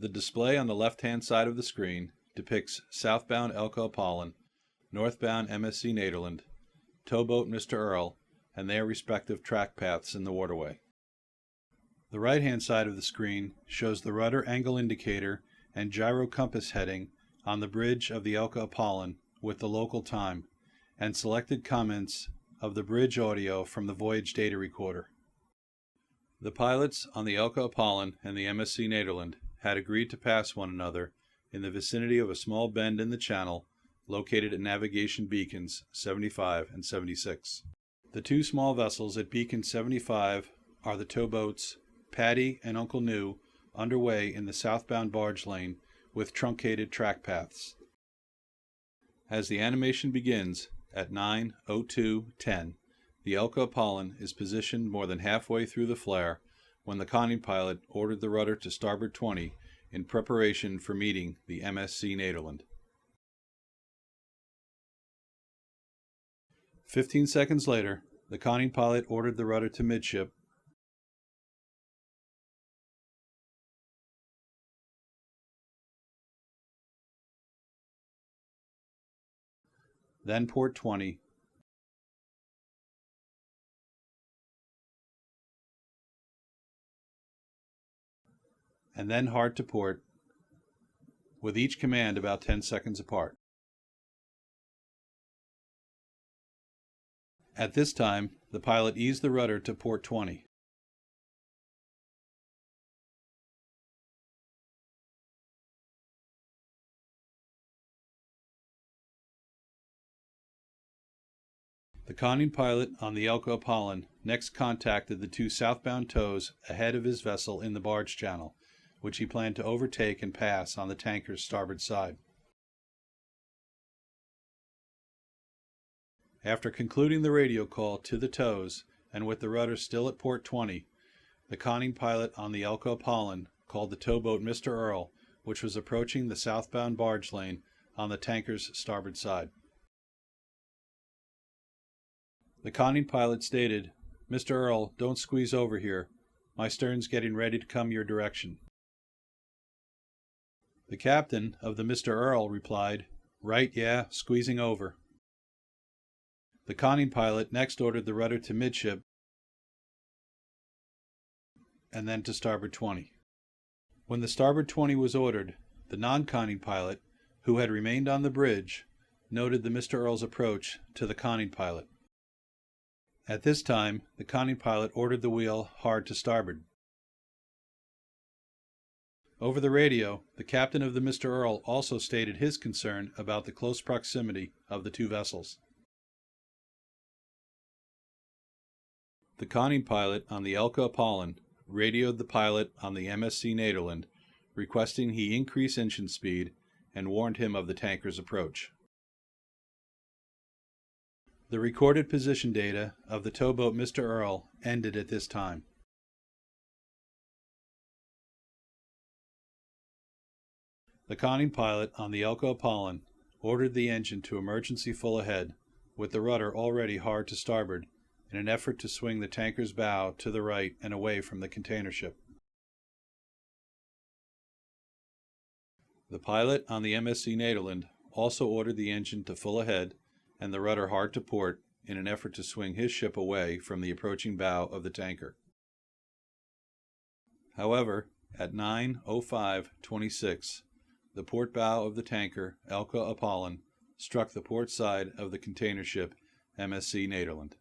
The display on the left-hand side of the screen depicts southbound Elka Apollon, northbound MSC Nederland, towboat Mr. Earl, and their respective track paths in the waterway. The right-hand side of the screen shows the rudder angle indicator and gyro compass heading on the bridge of the Elka Apollon with the local time, and selected comments of the bridge audio from the voyage data recorder. The pilots on the Elka Apollon and the MSC Nederland had agreed to pass one another in the vicinity of a small bend in the channel located at navigation beacons 75 and 76. The two small vessels at beacon 75 are the towboats Paddy and Uncle New, underway in the southbound barge lane with truncated track paths. As the animation begins at 9:02:10, the Elka Apollon is positioned more than halfway through the flare when the conning pilot ordered the rudder to starboard 20 in preparation for meeting the MSC Nederland. 15 seconds later, the conning pilot ordered the rudder to midship, then port 20, and then hard to port, with each command about 10 seconds apart. At this time, the pilot eased the rudder to port 20. The conning pilot on the Elka Apollon next contacted the two southbound tows ahead of his vessel in the barge channel, which he planned to overtake and pass on the tanker's starboard side. After concluding the radio call to the tows, and with the rudder still at port 20, the conning pilot on the Elka Apollon called the towboat Mr. Earl, which was approaching the southbound barge lane on the tanker's starboard side. The conning pilot stated, "Mr. Earl, don't squeeze over here. My stern's getting ready to come your direction." The captain of the Mr. Earl replied, "Right, yeah, squeezing over." The conning pilot next ordered the rudder to midship and then to starboard 20. When the starboard 20 was ordered, the non-conning pilot, who had remained on the bridge, noted the Mr. Earl's approach to the conning pilot. At this time, the conning pilot ordered the wheel hard to starboard. Over the radio, the captain of the Mr. Earl also stated his concern about the close proximity of the two vessels. The conning pilot on the Elka Apollon radioed the pilot on the MSC Nederland, requesting he increase engine speed, and warned him of the tanker's approach. The recorded position data of the towboat Mr. Earl ended at this time. The conning pilot on the Elka Apollon ordered the engine to emergency full ahead, with the rudder already hard to starboard, in an effort to swing the tanker's bow to the right and away from the container ship. The pilot on the MSC Nederland also ordered the engine to full ahead and the rudder hard to port in an effort to swing his ship away from the approaching bow of the tanker. However, at 9:05:26, the port bow of the tanker Elka Apollon struck the port side of the container ship MSC Nederland.